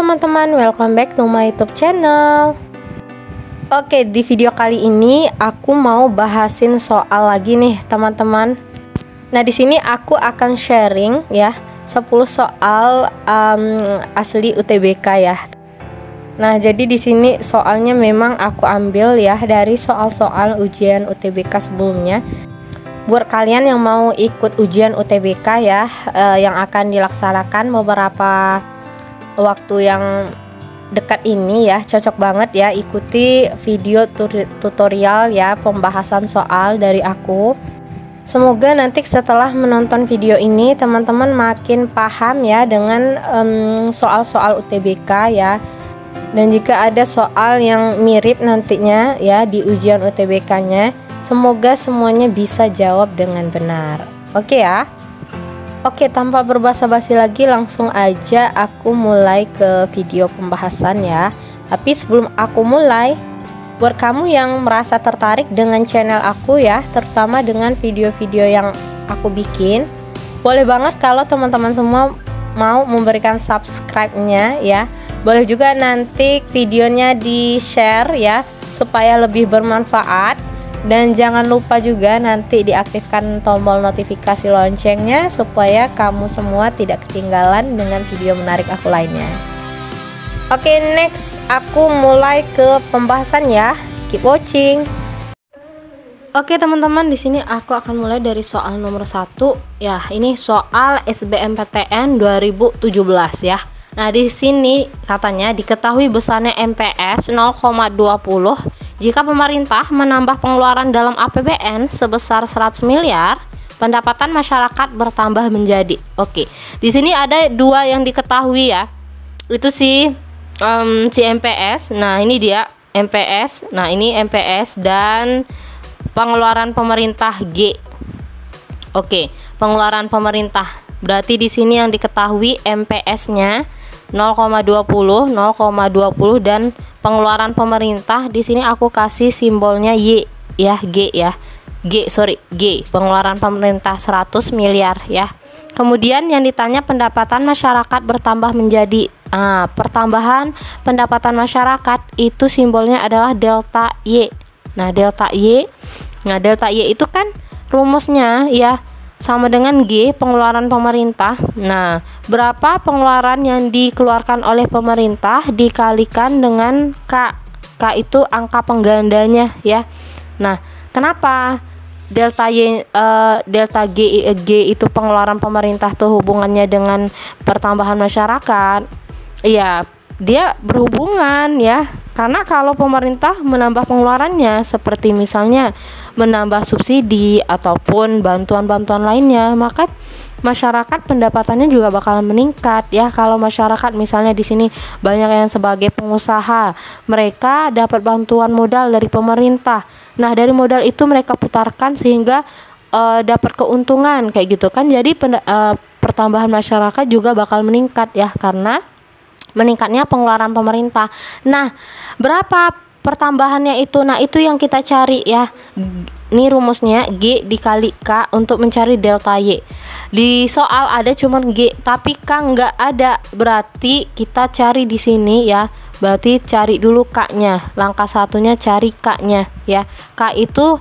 teman-teman, welcome back to my YouTube channel. Oke, di video kali ini aku mau bahasin soal lagi nih, teman-teman. Nah, di sini aku akan sharing ya 10 soal asli UTBK ya. Nah, jadi di sini soalnya memang aku ambil ya dari soal-soal ujian UTBK sebelumnya. Buat kalian yang mau ikut ujian UTBK ya, yang akan dilaksanakan beberapa waktu yang dekat ini ya, cocok banget ya ikuti video tutorial ya pembahasan soal dari aku. Semoga nanti setelah menonton video ini teman-teman makin paham ya dengan soal-soal UTBK ya. Dan jika ada soal yang mirip nantinya ya di ujian UTBK-nya, semoga semuanya bisa jawab dengan benar. Oke ya. Oke, tanpa berbasa-basi lagi langsung aja aku mulai ke video pembahasan ya. Tapi sebelum aku mulai, buat kamu yang merasa tertarik dengan channel aku ya, terutama dengan video-video yang aku bikin, boleh banget kalau teman-teman semua mau memberikan subscribe-nya ya. Boleh juga nanti videonya di-share ya supaya lebih bermanfaat. Dan jangan lupa juga nanti diaktifkan tombol notifikasi loncengnya supaya kamu semua tidak ketinggalan dengan video menarik aku lainnya. Oke, next aku mulai ke pembahasan ya. Keep watching. Oke teman-teman, di sini aku akan mulai dari soal nomor 1 ya. Ini soal SBMPTN 2017 ya. Nah, di sini katanya diketahui besarnya MPS 0,20 jika pemerintah menambah pengeluaran dalam APBN sebesar 100 miliar, pendapatan masyarakat bertambah menjadi. Oke. Di sini ada dua yang diketahui ya. Itu si MPS. Nah, ini dia MPS. Nah, ini MPS dan pengeluaran pemerintah G. Oke, pengeluaran pemerintah. Berarti di sini yang diketahui MPS-nya 0,20 dan pengeluaran pemerintah di sini aku kasih simbolnya Y ya, G ya. G, pengeluaran pemerintah 100 miliar ya. Kemudian yang ditanya pendapatan masyarakat bertambah menjadi pertambahan pendapatan masyarakat itu simbolnya adalah delta Y. Nah, delta Y itu kan rumusnya ya sama dengan G, pengeluaran pemerintah. Nah, berapa pengeluaran yang dikeluarkan oleh pemerintah dikalikan dengan K. K itu angka penggandanya ya. Nah, kenapa delta G itu pengeluaran pemerintah tuh hubungannya dengan pertambahan masyarakat? Iya, dia berhubungan ya. Karena kalau pemerintah menambah pengeluarannya seperti misalnya menambah subsidi ataupun bantuan-bantuan lainnya, maka masyarakat pendapatannya juga bakalan meningkat ya. Kalau masyarakat misalnya di sini banyak yang sebagai pengusaha, mereka dapat bantuan modal dari pemerintah. Nah, dari modal itu mereka putarkan sehingga dapat keuntungan kayak gitu kan. Jadi pertambahan masyarakat juga bakal meningkat ya karena meningkatnya pengeluaran pemerintah. Nah, berapa pertambahannya itu? Nah, itu yang kita cari ya. Ini rumusnya G dikali K untuk mencari delta Y. Di soal ada cuman G, tapi K nggak ada. Berarti kita cari di sini ya. Berarti cari dulu K-nya. Langkah satunya cari K-nya ya. K itu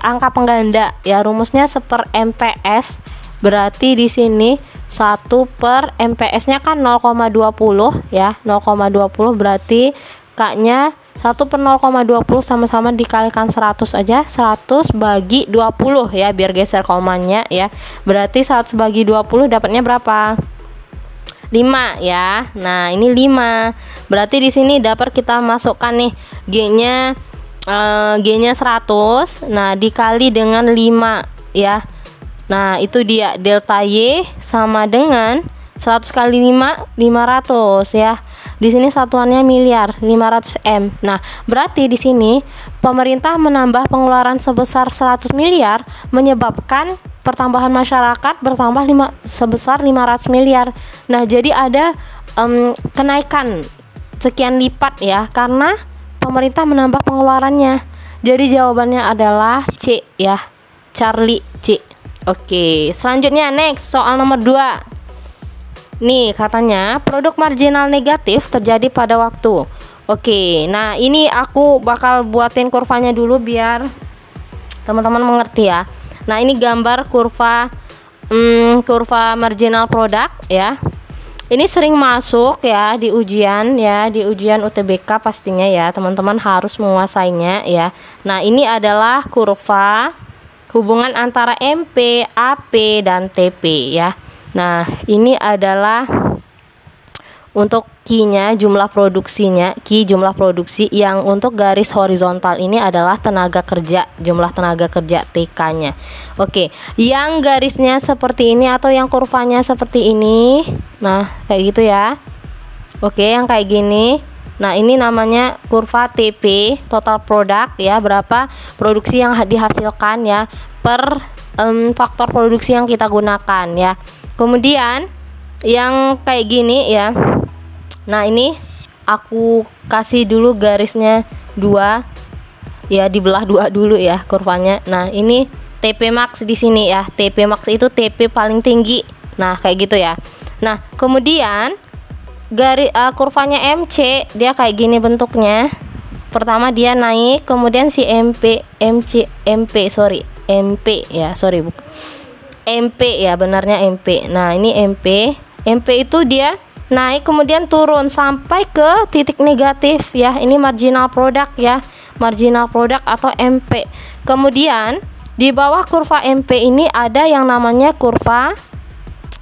angka pengganda ya. Rumusnya 1/MPS. Berarti di sini 1 per MPS-nya kan 0,20 ya. 0,20 berarti K-nya 1 per 0,20 sama-sama dikalikan 100 aja. 100 bagi 20 ya, biar geser komanya ya. Berarti 100 bagi 20 dapatnya berapa? 5 ya. Nah, ini 5. Berarti di sini dapat kita masukkan nih G-nya 100. Nah, dikali dengan 5 ya. Nah, itu dia delta Y sama dengan 100 kali 5, 500 ya. Di sini satuannya miliar, 500 M. Nah, berarti di sini pemerintah menambah pengeluaran sebesar 100 miliar menyebabkan pertambahan masyarakat bertambah sebesar 500 miliar. Nah, jadi ada kenaikan sekian lipat ya karena pemerintah menambah pengeluarannya. Jadi jawabannya adalah C ya. Charlie C. Oke, selanjutnya next soal nomor 2. Nih katanya produk marginal negatif terjadi pada waktu. Oke, nah ini aku bakal buatin kurvanya dulu biar teman-teman mengerti ya. Nah ini gambar kurva marginal produk ya. Ini sering masuk ya di ujian UTBK pastinya ya, teman-teman harus menguasainya ya. Nah ini adalah kurva hubungan antara MP, AP, dan TP ya. Nah ini adalah untuk Q-nya, jumlah produksinya, Q jumlah produksi. Yang untuk garis horizontal ini adalah tenaga kerja, jumlah tenaga kerja TK-nya. Oke, yang garisnya seperti ini atau yang kurvanya seperti ini, nah kayak gitu ya. Oke, yang kayak gini, nah ini namanya kurva TP, total product ya, berapa produksi yang dihasilkan ya per faktor produksi yang kita gunakan ya. Kemudian yang kayak gini ya. Nah ini aku kasih dulu garisnya 2 ya, dibelah 2 dulu ya kurvanya. Nah ini TP max di sini ya, TP max itu TP paling tinggi. Nah kayak gitu ya. Nah kemudian garis kurvanya MC dia kayak gini bentuknya. Pertama dia naik, kemudian si MP ya, benarnya MP. Nah ini MP itu dia naik kemudian turun sampai ke titik negatif ya. Ini marginal product ya, marginal product atau MP. Kemudian di bawah kurva MP ini ada yang namanya kurva,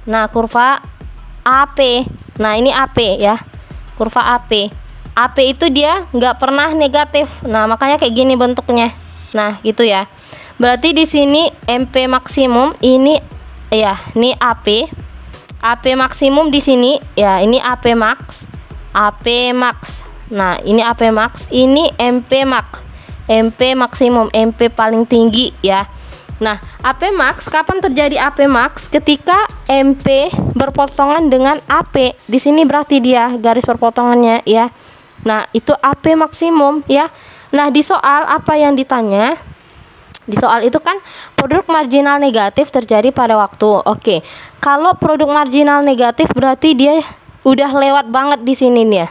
nah kurva AP. Nah ini AP ya, kurva AP. AP itu dia nggak pernah negatif. Nah makanya kayak gini bentuknya. Nah gitu ya. Berarti di sini MP maksimum ini ya, ini AP. AP maksimum di sini ya, ini AP max, AP max. Nah ini AP max, ini MP max, MP maksimum, MP paling tinggi ya. Nah AP max, kapan terjadi AP max? Ketika MP berpotongan dengan AP. Di sini berarti dia garis perpotongannya ya. Nah itu AP maksimum ya. Nah di soal apa yang ditanya? Di soal itu kan produk marginal negatif terjadi pada waktu. Oke, kalau produk marginal negatif berarti dia udah lewat banget di sini nih ya.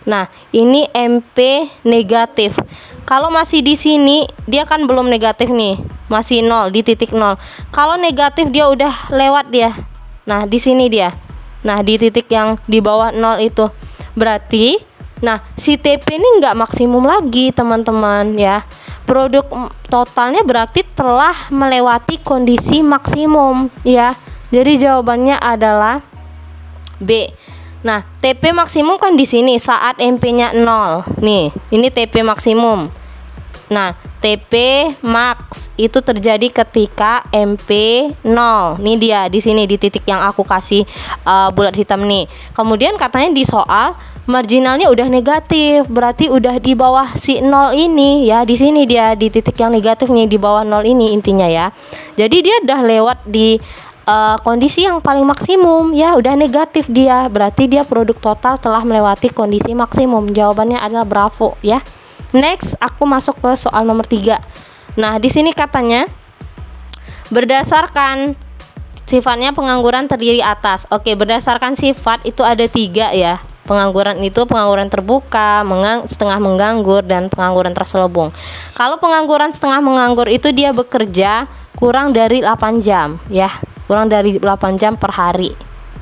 Nah ini MP negatif. Kalau masih di sini dia kan belum negatif nih, masih 0 di titik 0. Kalau negatif dia udah lewat dia. Nah di sini dia. Nah di titik yang di bawah 0 itu berarti, nah si TP ini nggak maksimum lagi teman-teman ya. Produk totalnya berarti telah melewati kondisi maksimum ya. Jadi jawabannya adalah B. Nah, TP maksimum kan di sini saat MP-nya 0. Nih, ini TP maksimum. Nah, TP max itu terjadi ketika MP 0. Nih dia di sini di titik yang aku kasih bulat hitam nih. Kemudian katanya di soal marginalnya udah negatif, berarti udah di bawah si 0 ini ya. Di sini dia di titik yang negatif nih, di bawah 0 ini intinya ya. Jadi dia udah lewat di kondisi yang paling maksimum ya, udah negatif dia. Berarti dia produk total telah melewati kondisi maksimum. Jawabannya adalah bravo ya. Next, aku masuk ke soal nomor 3. Nah, di sini katanya berdasarkan sifatnya pengangguran terdiri atas. Oke, berdasarkan sifat itu ada 3 ya. Pengangguran itu pengangguran terbuka, setengah menganggur, dan pengangguran terselubung. Kalau pengangguran setengah menganggur itu dia bekerja kurang dari 8 jam ya, kurang dari 8 jam per hari.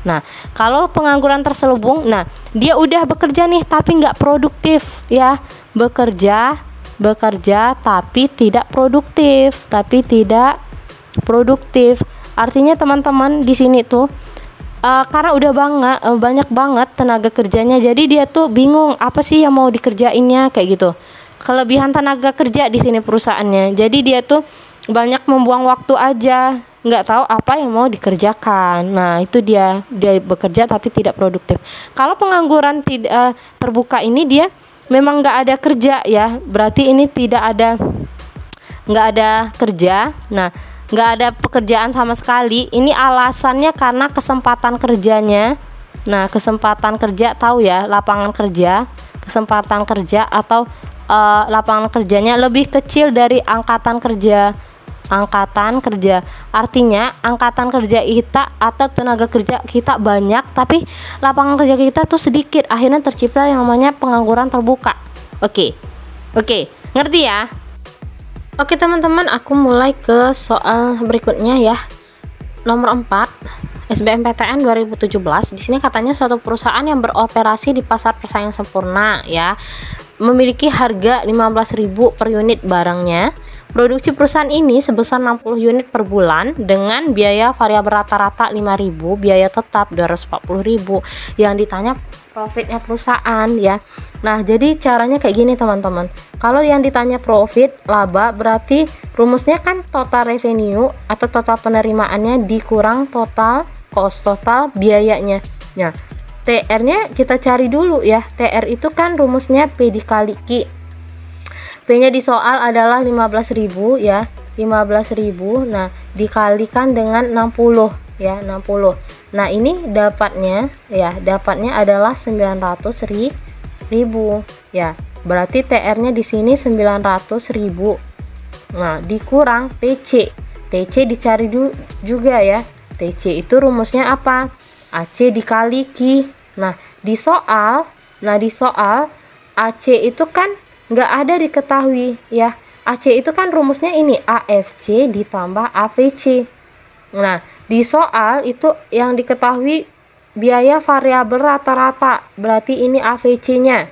Nah, kalau pengangguran terselubung, nah dia udah bekerja nih tapi nggak produktif ya, bekerja tapi tidak produktif. Artinya teman-teman di sini tuh karena udah banyak banget tenaga kerjanya, jadi dia tuh bingung apa sih yang mau dikerjainnya kayak gitu. Kelebihan tenaga kerja di sini perusahaannya, jadi dia tuh banyak membuang waktu aja, nggak tahu apa yang mau dikerjakan. Nah itu dia bekerja tapi tidak produktif. Kalau pengangguran tidak terbuka ini dia memang nggak ada kerja ya, berarti ini nggak ada kerja. Nah nggak ada pekerjaan sama sekali. Ini alasannya karena kesempatan kerjanya. Nah kesempatan kerja, tahu ya, lapangan kerja, kesempatan kerja atau lapangan kerjanya lebih kecil dari angkatan kerja angkatan kerja. Artinya angkatan kerja kita atau tenaga kerja kita banyak, tapi lapangan kerja kita tuh sedikit. Akhirnya tercipta yang namanya pengangguran terbuka. Oke, ngerti ya? Oke teman-teman, aku mulai ke soal berikutnya ya. Nomor 4, SBMPTN 2017. Di sini katanya suatu perusahaan yang beroperasi di pasar persaingan sempurna ya, memiliki harga 15.000 per unit barangnya. Produksi perusahaan ini sebesar 60 unit per bulan dengan biaya variabel rata-rata 5.000, biaya tetap 240.000. Yang ditanya profitnya perusahaan ya. Nah, jadi caranya kayak gini teman-teman. Kalau yang ditanya profit, laba, berarti rumusnya kan total revenue atau total penerimaannya dikurang total cost, total biayanya. Nah, TR-nya kita cari dulu ya. TR itu kan rumusnya P dikali Q. P-nya di soal adalah 15.000 ya. 15.000. Nah, dikalikan dengan 60 ya, 60. Nah, ini dapatnya adalah 900.000 ya. Berarti TR-nya di sini 900.000. Nah, dikurang TC. TC dicari juga ya. TC itu rumusnya apa? AC dikali Q. Nah, di soal AC itu kan nggak ada diketahui ya. AC itu kan rumusnya ini AFC ditambah AVC. Nah, di soal itu yang diketahui biaya variabel rata-rata. Berarti ini AVC-nya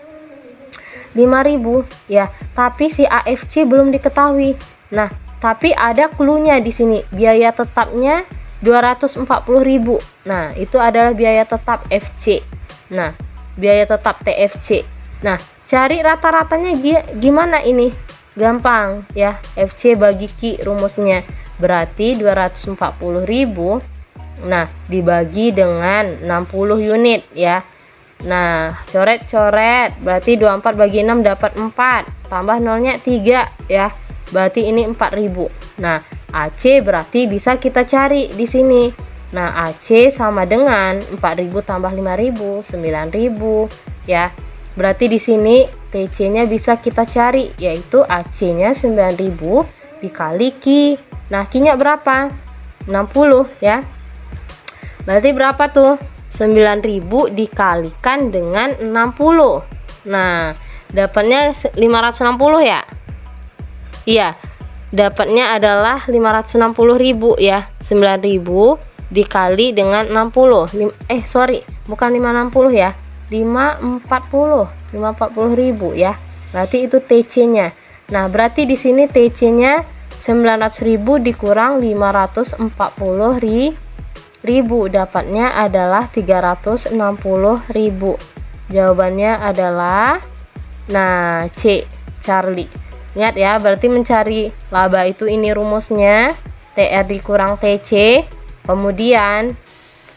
5.000 ya. Tapi si AFC belum diketahui. Nah, tapi ada clue-nya di sini. Biaya tetapnya 240.000. Nah, itu adalah biaya tetap FC. Nah, biaya tetap TFC. Nah, cari rata-ratanya gimana ini? Gampang ya. FC bagi Q rumusnya. Berarti 240.000. Nah, dibagi dengan 60 unit ya. Nah, coret-coret. Berarti 24 bagi 6 dapat 4. Tambah nolnya 3 ya. Berarti ini 4.000. Nah, AC berarti bisa kita cari di sini. Nah, AC sama dengan 4.000 tambah 5.000, 9.000 ya. Berarti di sini TC-nya bisa kita cari, yaitu AC-nya 9.000 dikali Q. Nah, Q-nya berapa? 60 ya. Berarti berapa tuh? 9.000 dikalikan dengan 60. Nah, dapatnya 560 ya. Iya, dapatnya adalah 560.000 ya. 9.000 dikali dengan 60. Bukan 560 ya. 540.000 ya. Berarti itu TC-nya. Nah, berarti di sini TC-nya 900.000 dikurang 540.000, dapatnya adalah 360.000. Jawabannya adalah C, Charlie. Ingat ya, berarti mencari laba itu ini rumusnya TR dikurang TC. Kemudian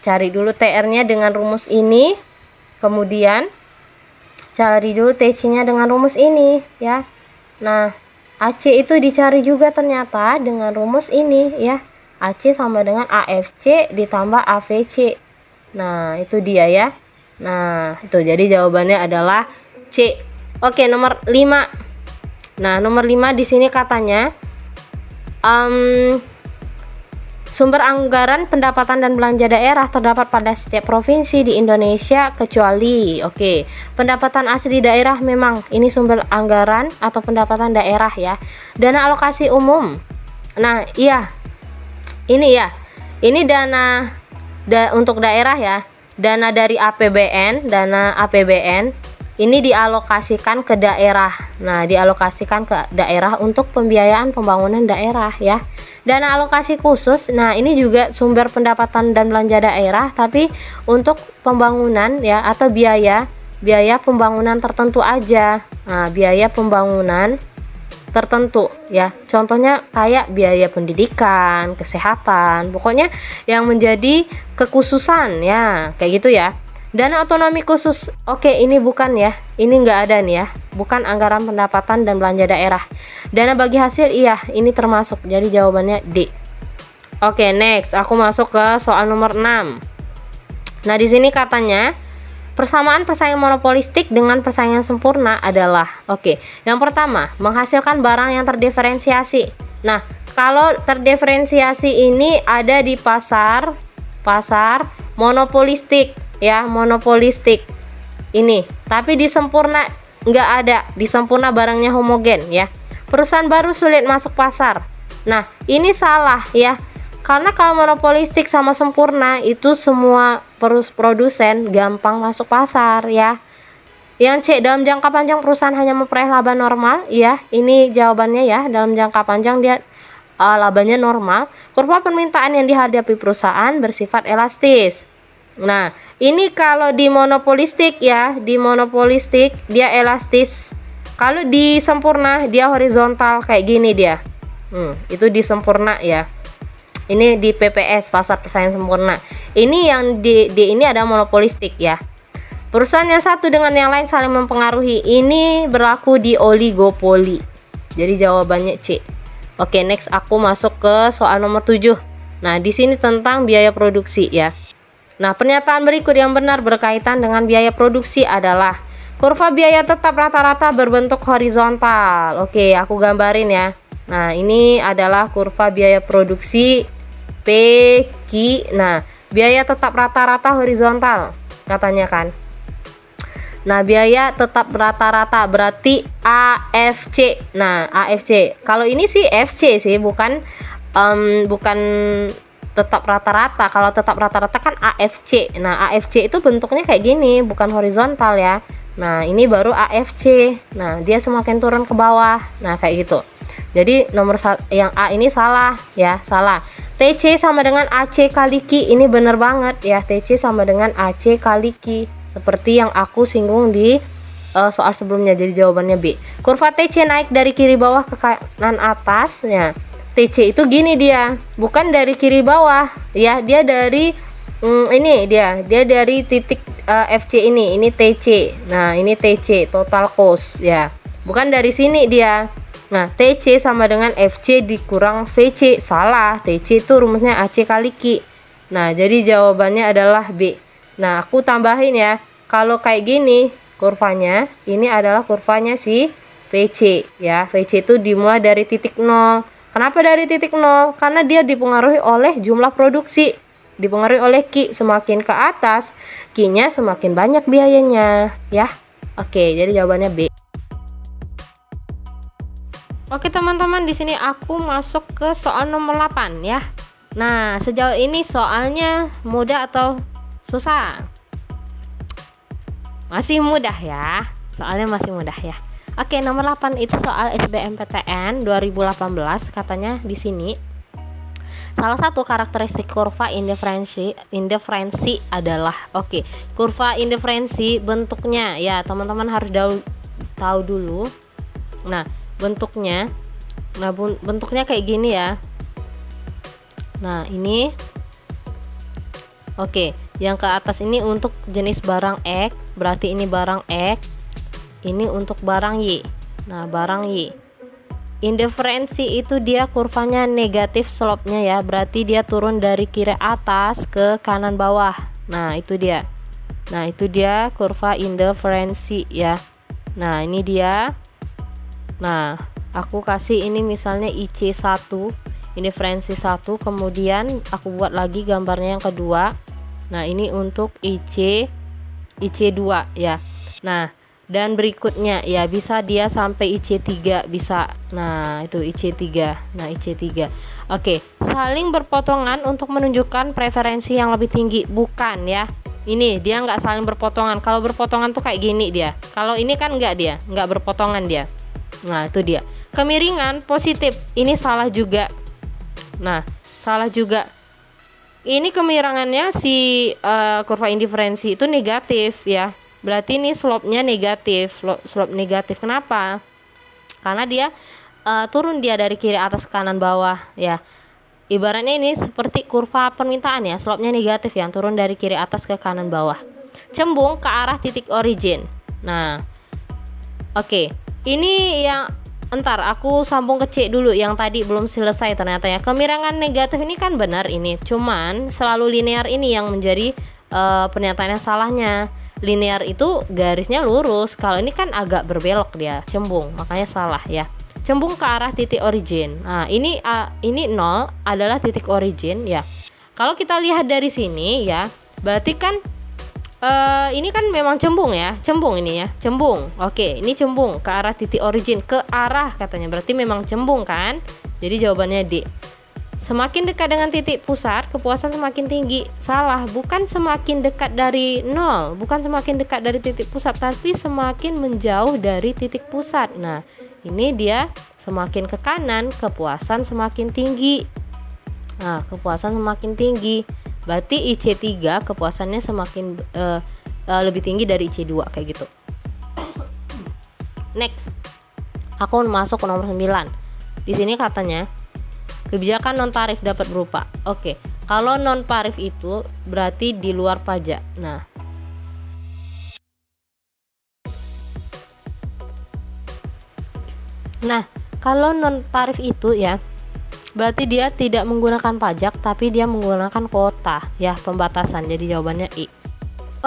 cari dulu TR-nya dengan rumus ini. Kemudian cari dulu TC-nya dengan rumus ini ya. Nah, AC itu dicari juga ternyata dengan rumus ini ya. AC sama dengan AFC ditambah AVC. Nah, itu dia ya. Nah, itu jadi jawabannya adalah C. Oke, nomor 5. Nah, nomor 5 di sini katanya sumber anggaran pendapatan dan belanja daerah terdapat pada setiap provinsi di Indonesia kecuali pendapatan asli daerah. Memang ini sumber anggaran atau pendapatan daerah ya. Dana alokasi umum. Nah, iya. Ini ya. Ini dana untuk daerah ya. Dana dari APBN, dana APBN ini dialokasikan ke daerah. Nah, dialokasikan ke daerah untuk pembiayaan pembangunan daerah ya. Dana alokasi khusus, nah ini juga sumber pendapatan dan belanja daerah, tapi untuk pembangunan ya, atau biaya pembangunan tertentu aja. Nah, biaya pembangunan tertentu ya. Contohnya kayak biaya pendidikan, kesehatan, pokoknya yang menjadi kekhususan ya, kayak gitu ya. Dana otonomi khusus, ini bukan ya, ini enggak ada nih ya, bukan anggaran pendapatan dan belanja daerah. Dana bagi hasil, iya, ini termasuk, jadi jawabannya D. Next, aku masuk ke soal nomor 6. Nah, di sini katanya persamaan persaingan monopolistik dengan persaingan sempurna adalah, yang pertama, menghasilkan barang yang terdiferensiasi. Nah, Kalau terdiferensiasi ini ada di pasar monopolistik ya, monopolistik ini. Tapi di Sempurna nggak ada, di Sempurna barangnya homogen ya. Perusahaan baru sulit masuk pasar. Nah, ini salah ya. Karena kalau monopolistik sama Sempurna itu semua produsen gampang masuk pasar ya. Yang C, dalam jangka panjang perusahaan hanya memperoleh laba normal ya. Ini jawabannya ya, dalam jangka panjang dia labanya normal. Kurva permintaan yang dihadapi perusahaan bersifat elastis. Nah, ini kalau di monopolistik ya, di monopolistik dia elastis. Kalau di Sempurna dia horizontal kayak gini dia. Itu di Sempurna ya. Ini di PPS, pasar persaingan sempurna. Ini yang di ini ada monopolistik ya. Perusahaan yang satu dengan yang lain saling mempengaruhi. Ini berlaku di oligopoli. Jadi jawabannya C. Oke, next aku masuk ke soal nomor 7. Nah, di sini tentang biaya produksi ya. Nah, pernyataan berikut yang benar berkaitan dengan biaya produksi adalah kurva biaya tetap rata-rata berbentuk horizontal. Oke, aku gambarin ya. Nah, ini adalah kurva biaya produksi PQ. Nah, biaya tetap rata-rata horizontal katanya kan. Nah, biaya tetap rata-rata berarti AFC. Nah, AFC. Kalau ini sih FC sih, bukan tetap rata-rata. Kalau tetap rata-rata kan AFC. Nah, AFC itu bentuknya kayak gini, bukan horizontal ya. Nah, ini baru AFC. Nah, dia semakin turun ke bawah. Nah, kayak gitu. Jadi nomor yang A ini salah ya, salah. TC sama dengan AC kali Q. Ini bener banget ya, TC sama dengan AC kali Q. Seperti yang aku singgung di soal sebelumnya. Jadi jawabannya B. Kurva TC naik dari kiri bawah ke kanan atas ya. TC itu gini dia, bukan dari kiri bawah ya, dia dari ini dia dari titik FC ini TC. Nah, ini TC total cost ya, bukan dari sini dia. Nah, TC sama dengan FC dikurang VC. Salah, TC itu rumusnya AC kali Q. Nah, jadi jawabannya adalah B. Nah, aku tambahin ya, kalau kayak gini kurvanya, ini adalah kurvanya si VC ya. VC itu dimulai dari titik 0. Kenapa dari titik 0? Karena dia dipengaruhi oleh jumlah produksi, dipengaruhi oleh Q. Semakin ke atas, Q-nya semakin banyak biayanya ya. Oke, jadi jawabannya B. Oke teman-teman, di sini aku masuk ke soal nomor 8 ya. Nah, sejauh ini soalnya mudah atau susah? Masih mudah ya. Soalnya masih mudah ya. Oke, nomor 8 itu soal SBMPTN 2018. Katanya di sini salah satu karakteristik kurva indiferensi adalah kurva indiferensi bentuknya ya, teman-teman harus tahu dulu. Nah, bentuknya kayak gini ya. Nah, ini yang ke atas ini untuk jenis barang X, berarti ini barang X. Ini untuk barang Y. Nah, barang Y. Indiferensi itu dia kurvanya negatif slope-nya ya, berarti dia turun dari kiri atas ke kanan bawah. Nah, itu dia. Nah, itu dia kurva indiferensi ya. Nah, ini dia. Nah, aku kasih ini misalnya IC1, indiferensi 1, kemudian aku buat lagi gambarnya yang kedua. Nah, ini untuk IC2 ya. Nah, dan berikutnya ya bisa dia sampai IC3 bisa. Nah, itu IC3. Nah, IC3. Oke, saling berpotongan untuk menunjukkan preferensi yang lebih tinggi, bukan ya. Ini dia nggak saling berpotongan. Kalau berpotongan tuh kayak gini dia. Kalau ini kan nggak berpotongan dia. Nah, itu dia. Kemiringan positif. Ini salah juga. Nah, salah juga. Ini kemiringannya si kurva indiferensi itu negatif ya. Berarti ini slope-nya negatif. Slope negatif. Kenapa? Karena dia turun dia dari kiri atas ke kanan bawah ya. Ibaratnya ini seperti kurva permintaan ya. Slope-nya negatif yang turun dari kiri atas ke kanan bawah. Cembung ke arah titik origin. Nah, ini yang aku sambung ke C dulu, yang tadi belum selesai ternyata ya. Kemiringan negatif ini kan benar ini, cuman selalu linear ini yang menjadi pernyataannya salahnya. Linear itu garisnya lurus, kalau ini kan agak berbelok dia, cembung, makanya salah ya. cembung ke arah titik origin. Nah, ini 0 adalah titik origin ya. Kalau kita lihat dari sini ya, berarti kan ini kan memang cembung ya, cembung ini ya, cembung. Oke, ini cembung ke arah titik origin, ke arah katanya, berarti memang cembung kan. Jadi jawabannya D. Semakin dekat dengan titik pusat, kepuasan semakin tinggi. Salah, bukan semakin dekat dari 0, bukan semakin dekat dari titik pusat, tapi semakin menjauh dari titik pusat. Nah, ini dia semakin ke kanan, kepuasan semakin tinggi. Nah, kepuasan semakin tinggi. Berarti IC3 kepuasannya semakin lebih tinggi dari IC2 kayak gitu. Next. Aku masuk ke nomor 9. Di sini katanya kebijakan non tarif dapat berupa. Oke, kalau non tarif itu berarti di luar pajak. Nah, kalau non tarif itu ya berarti dia tidak menggunakan pajak, tapi dia menggunakan kuota ya, pembatasan. Jadi jawabannya I.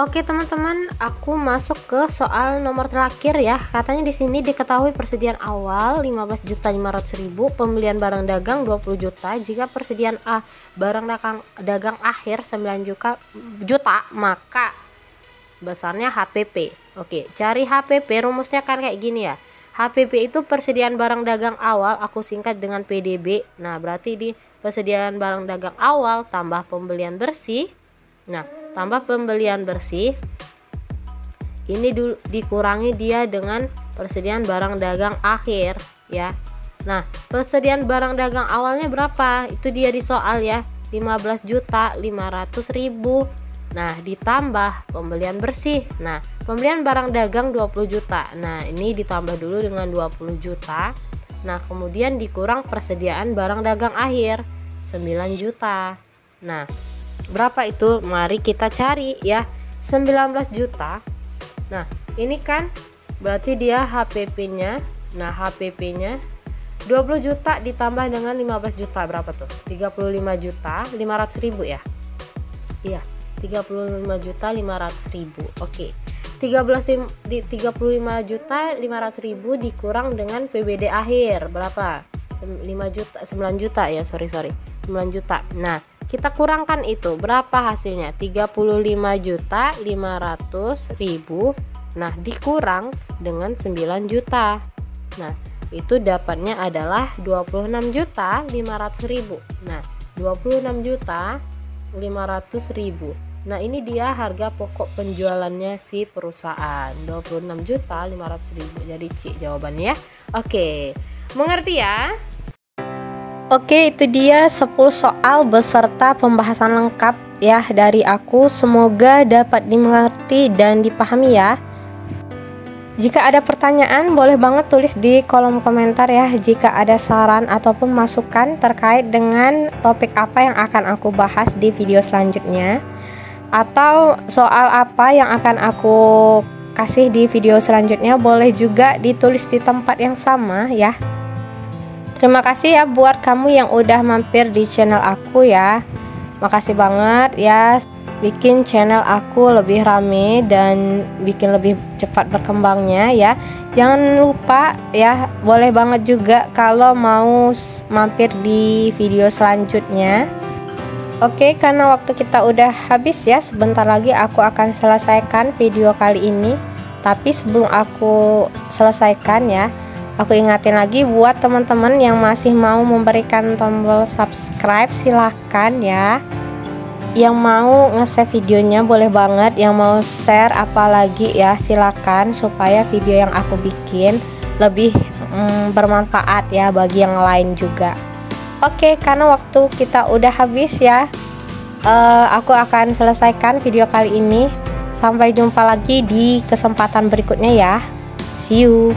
Oke teman-teman, aku masuk ke soal nomor terakhir ya. Katanya di sini diketahui persediaan awal 15.500.000, pembelian barang dagang 20 juta. Jika persediaan barang dagang akhir 9 juta, maka besarnya HPP. Oke, cari HPP, rumusnya kan kayak gini ya. HPP itu persediaan barang dagang awal, aku singkat dengan PDB. Nah, berarti di persediaan barang dagang awal tambah pembelian bersih. Nah, tambah pembelian bersih ini dikurangi dia dengan persediaan barang dagang akhir ya. Nah, persediaan barang dagang awalnya berapa? Itu dia di soal ya, 15.500.000. Nah, ditambah pembelian bersih. Nah, pembelian barang dagang 20 juta. Nah, ini ditambah dulu dengan 20 juta. Nah, kemudian dikurang persediaan barang dagang akhir 9 juta. Nah, berapa itu? Mari kita cari ya. 19 juta. Nah, ini kan berarti dia HPP-nya. Nah, HPP-nya 20 juta ditambah dengan 15 juta berapa tuh? 35 juta 500.000 ya. Iya, 35.500.000. Oke. 35 juta 500.000 dikurang dengan PBD akhir berapa? 9 juta ya, sorry 9 juta. Nah, kita kurangkan itu, berapa hasilnya? 35 juta 500.000. Nah, dikurang dengan 9 juta. Nah, itu dapatnya adalah 26 juta 500.000. Nah, 26 juta 500.000. Nah, ini dia harga pokok penjualannya si perusahaan, 26.500.000. Jadi C jawabannya ya. Oke, mengerti ya? Oke, itu dia 10 soal beserta pembahasan lengkap ya dari aku. Semoga dapat dimengerti dan dipahami ya. Jika ada pertanyaan, boleh banget tulis di kolom komentar ya. Jika ada saran ataupun masukan terkait dengan topik apa yang akan aku bahas di video selanjutnya, atau soal apa yang akan aku kasih di video selanjutnya, boleh juga ditulis di tempat yang sama ya. Terima kasih ya buat kamu yang udah mampir di channel aku ya. Makasih banget ya, bikin channel aku lebih rame dan bikin lebih cepat berkembangnya ya. Jangan lupa ya, boleh banget juga kalau mau mampir di video selanjutnya. Oke, karena waktu kita udah habis ya, sebentar lagi aku akan selesaikan video kali ini. Tapi sebelum aku selesaikan ya, aku ingatin lagi buat teman-teman yang masih mau memberikan tombol subscribe, silahkan ya. Yang mau nge-save videonya boleh banget, yang mau share apalagi ya silakan, supaya video yang aku bikin lebih bermanfaat ya bagi yang lain juga. Oke, karena waktu kita udah habis ya, aku akan selesaikan video kali ini. Sampai jumpa lagi di kesempatan berikutnya ya. See you.